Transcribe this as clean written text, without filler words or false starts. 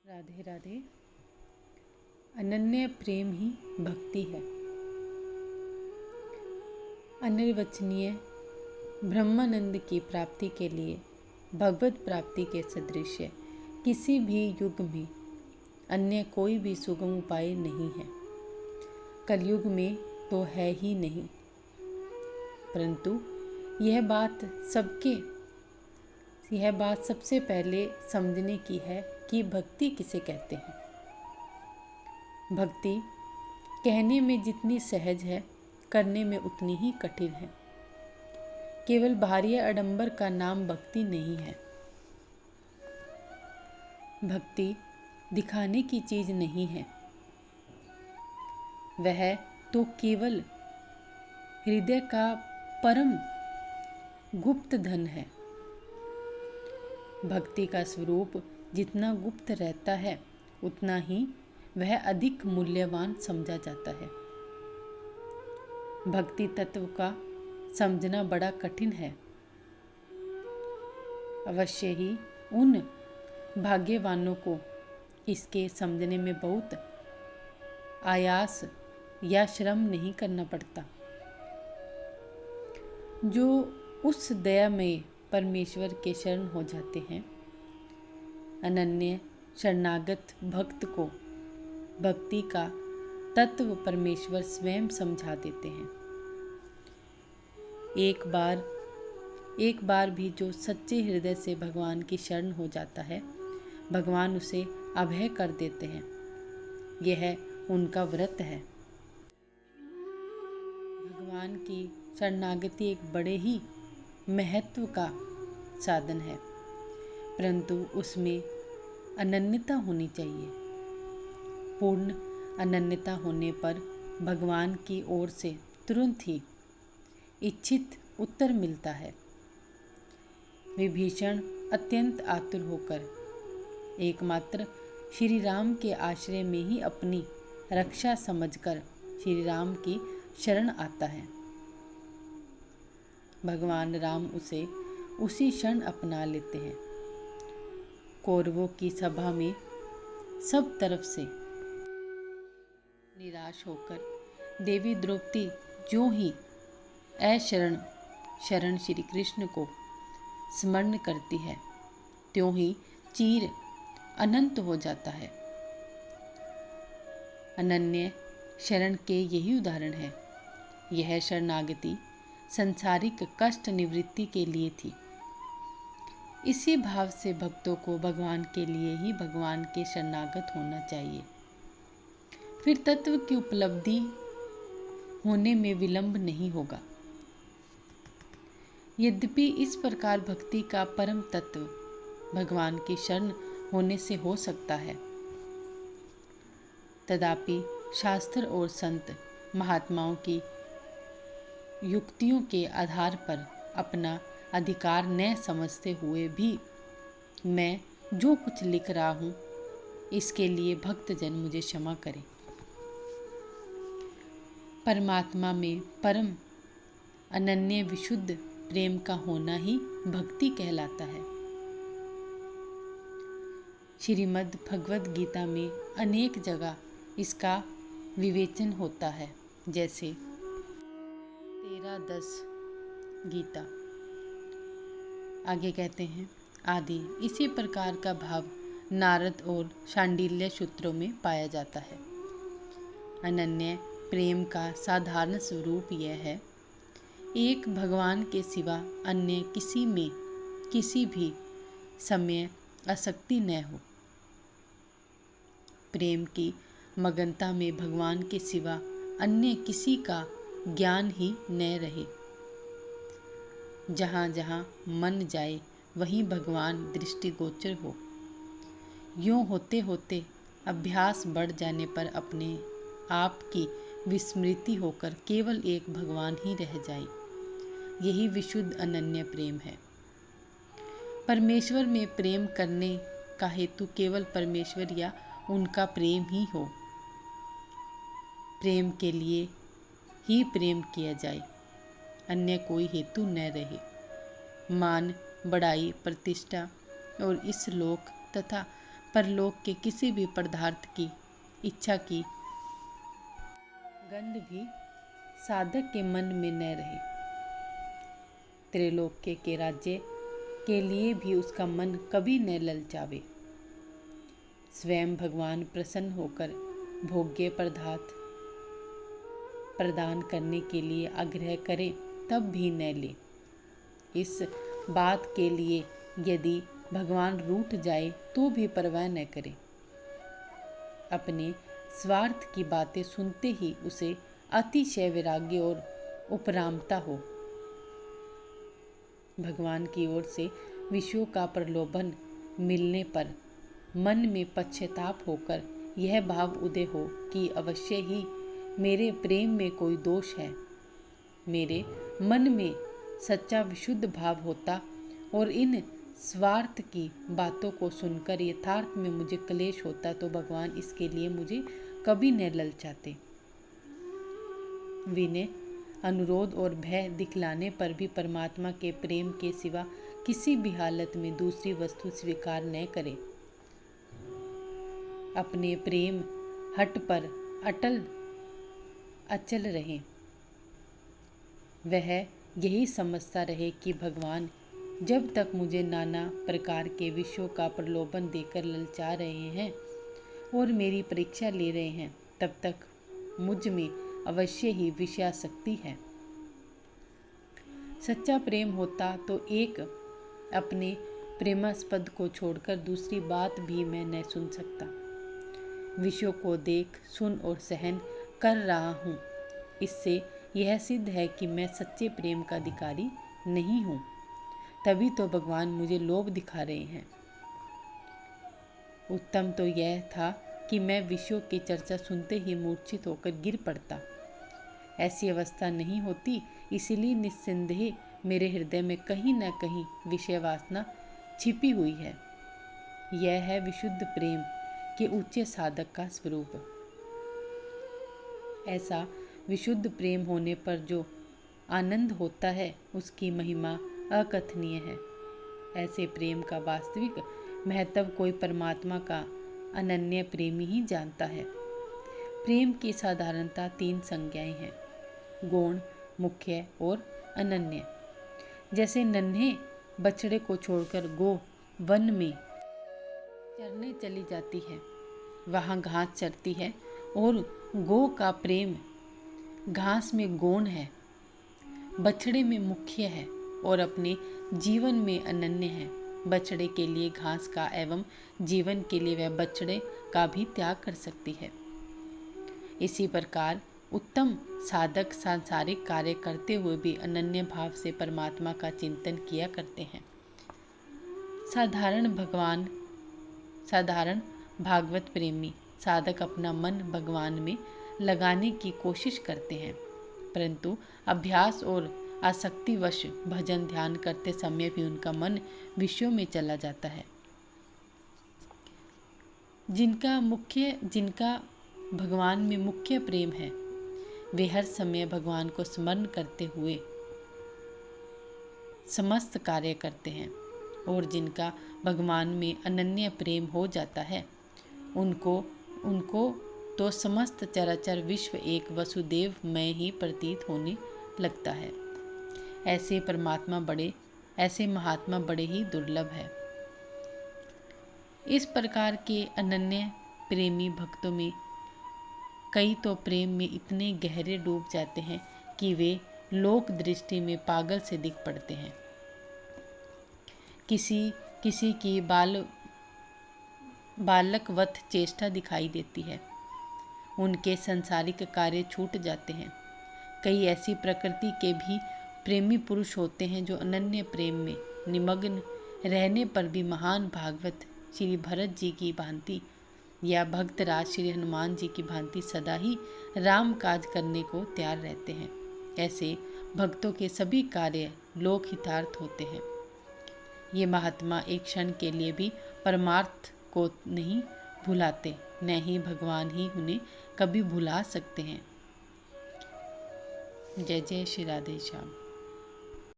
राधे राधे। अनन्य प्रेम ही भक्ति है। अनिर्वचनीय ब्रह्मानंद की प्राप्ति के लिए भगवत प्राप्ति के सदृश किसी भी युग में अन्य कोई भी सुगम उपाय नहीं है। कलयुग में तो है ही नहीं, परंतु यह बात सबसे पहले समझने की है कि भक्ति किसे कहते हैं। भक्ति कहने में जितनी सहज है, करने में उतनी ही कठिन है। केवल बाहरी आडंबर का नाम भक्ति नहीं है। भक्ति दिखाने की चीज नहीं है, वह तो केवल हृदय का परम गुप्त धन है। भक्ति का स्वरूप जितना गुप्त रहता है, उतना ही वह अधिक मूल्यवान समझा जाता है। भक्ति तत्व का समझना बड़ा कठिन है। अवश्य ही उन भाग्यवानों को इसके समझने में बहुत आयास या श्रम नहीं करना पड़ता, जो उस दयामय परमेश्वर के शरण हो जाते हैं। अनन्य शरणागत भक्त को भक्ति का तत्व परमेश्वर स्वयं समझा देते हैं। एक बार भी जो सच्चे हृदय से भगवान की शरण हो जाता है, भगवान उसे अभय कर देते हैं। यह उनका व्रत है। भगवान की शरणागति एक बड़े ही महत्व का साधन है, परंतु उसमें अनन्यता होनी चाहिए। पूर्ण अनन्यता होने पर भगवान की ओर से तुरंत ही इच्छित उत्तर मिलता है। विभीषण अत्यंत आतुर होकर एकमात्र श्री राम के आश्रय में ही अपनी रक्षा समझकर श्री राम की शरण आता है। भगवान राम उसे उसी क्षण अपना लेते हैं। कौरवों की सभा में सब तरफ से निराश होकर देवी द्रौपदी जो ही शरण श्री कृष्ण को स्मरण करती है, त्यों ही चीर अनंत हो जाता है। अनन्य शरण के यही उदाहरण है। यह शरणागति संसारिक कष्ट निवृत्ति के लिए थी। इसी भाव से भक्तों को भगवान के लिए ही भगवान के शरणागत होना चाहिए। फिर तत्व की उपलब्धि होने में विलंब नहीं होगा। यद्यपि इस प्रकार भक्ति का परम तत्व भगवान की शरण होने से हो सकता है, तथापि शास्त्र और संत महात्माओं की युक्तियों के आधार पर अपना अधिकार न समझते हुए भी मैं जो कुछ लिख रहा हूँ, इसके लिए भक्तजन मुझे क्षमा करें। परमात्मा में परम अनन्य विशुद्ध प्रेम का होना ही भक्ति कहलाता है। श्रीमद् भगवद गीता में अनेक जगह इसका विवेचन होता है, जैसे 13:10 गीता। आगे कहते हैं, आदि इसी प्रकार का भाव नारद और शांडिल्य सूत्रों में पाया जाता है। अनन्य प्रेम का साधारण स्वरूप यह है, एक भगवान के सिवा अन्य किसी में किसी भी समय आसक्ति न हो। प्रेम की मगनता में भगवान के सिवा अन्य किसी का ज्ञान ही न रहे। जहाँ जहाँ मन जाए वहीं भगवान दृष्टिगोचर हो। यूँ होते होते अभ्यास बढ़ जाने पर अपने आप की विस्मृति होकर केवल एक भगवान ही रह जाए। यही विशुद्ध अनन्य प्रेम है। परमेश्वर में प्रेम करने का हेतु केवल परमेश्वर या उनका प्रेम ही हो। प्रेम के लिए ही प्रेम किया जाए, अन्य कोई हेतु न रहे। मान, बड़ाई, प्रतिष्ठा और इस लोक तथा परलोक के किसी भी पदार्थ की इच्छा की गंध भी साधक के मन में न रहे। त्रैलोक्य के राज्य के लिए भी उसका मन कभी न ललचावे। स्वयं भगवान प्रसन्न होकर भोग्य पदार्थ प्रदान करने के लिए आग्रह करे तब भी न ले। इस बात के लिए यदि भगवान रूठ जाए तो भी परवाह न करे। अपने स्वार्थ की बातें सुनते ही उसे अतिशय वैराग्य और उपरामता हो। भगवान की ओर से विषयों का प्रलोभन मिलने पर मन में पश्चाताप होकर यह भाव उदय हो कि अवश्य ही मेरे प्रेम में कोई दोष है। मेरे मन में सच्चा विशुद्ध भाव होता और इन स्वार्थ की बातों को सुनकर यथार्थ में मुझे क्लेश होता तो भगवान इसके लिए मुझे कभी न ललचाते। विनय, अनुरोध और भय दिखलाने पर भी परमात्मा के प्रेम के सिवा किसी भी हालत में दूसरी वस्तु स्वीकार न करें। अपने प्रेम हट पर अचल रहें। वह यही समझता रहे कि भगवान जब तक मुझे नाना प्रकार के विषयों का प्रलोभन देकर ललचा रहे हैं और मेरी परीक्षा ले रहे हैं, तब तक मुझ में अवश्य ही विषयासक्ति है। सच्चा प्रेम होता तो एक अपने प्रेमास्पद को छोड़कर दूसरी बात भी मैं न सुन सकता। विषयों को देख, सुन और सहन कर रहा हूँ। इससे यह सिद्ध है कि मैं सच्चे प्रेम का अधिकारी नहीं हूँ। तभी तो भगवान मुझे लोभ दिखा रहे हैं। उत्तम तो यह था कि मैं विषयों की चर्चा सुनते ही मूर्छित होकर गिर पड़ता। ऐसी अवस्था नहीं होती, इसीलिए निस्संदेह मेरे हृदय में कहीं न कहीं विषय वासना छिपी हुई है। यह है विशुद्ध प्रेम के ऊंचे साधक का स्वरूप। ऐसा विशुद्ध प्रेम होने पर जो आनंद होता है उसकी महिमा अकथनीय है। ऐसे प्रेम का वास्तविक महत्व कोई परमात्मा का अनन्य प्रेमी ही जानता है। प्रेम की साधारणता 3 संज्ञाएं हैं: गौण, मुख्य और अनन्य। जैसे नन्हे बछड़े को छोड़कर गौ वन में चरने चली जाती है, वहाँ घास चरती है और गौ का प्रेम घास में गौण है, बछड़े में मुख्य है और अपने जीवन में अनन्य है। बछड़े के लिए घास का एवं जीवन के लिए वह बछड़े का भी त्याग कर सकती है। इसी प्रकार उत्तम साधक सांसारिक कार्य करते हुए भी अनन्य भाव से परमात्मा का चिंतन किया करते हैं। साधारण भागवत प्रेमी साधक अपना मन भगवान में लगाने की कोशिश करते हैं, परंतु अभ्यास और आसक्तिवश भजन ध्यान करते समय भी उनका मन विषयों में चला जाता है। जिनका भगवान में मुख्य प्रेम है, वे हर समय भगवान को स्मरण करते हुए समस्त कार्य करते हैं, और जिनका भगवान में अनन्य प्रेम हो जाता है, उनको तो समस्त चराचर विश्व एक वसुदेव में ही प्रतीत होने लगता है। ऐसे महात्मा बड़े ही दुर्लभ है। इस प्रकार के अनन्य प्रेमी भक्तों में कई तो प्रेम में इतने गहरे डूब जाते हैं कि वे लोक दृष्टि में पागल से दिख पड़ते हैं। किसी की बालकवत चेष्टा दिखाई देती है, उनके सांसारिक कार्य छूट जाते हैं। कई ऐसी प्रकृति के भी प्रेमी पुरुष होते हैं जो अनन्य प्रेम में निमग्न रहने पर भी महान भागवत श्री भरत जी की भांति या भक्तराज श्री हनुमान जी की भांति सदा ही राम काज करने को तैयार रहते हैं। ऐसे भक्तों के सभी कार्य लोक हितार्थ होते हैं। ये महात्मा एक क्षण के लिए भी परमार्थ को नहीं भुलाते, न ही भगवान ही उन्हें कभी भुला सकते हैं। जय जय श्री राधे श्याम।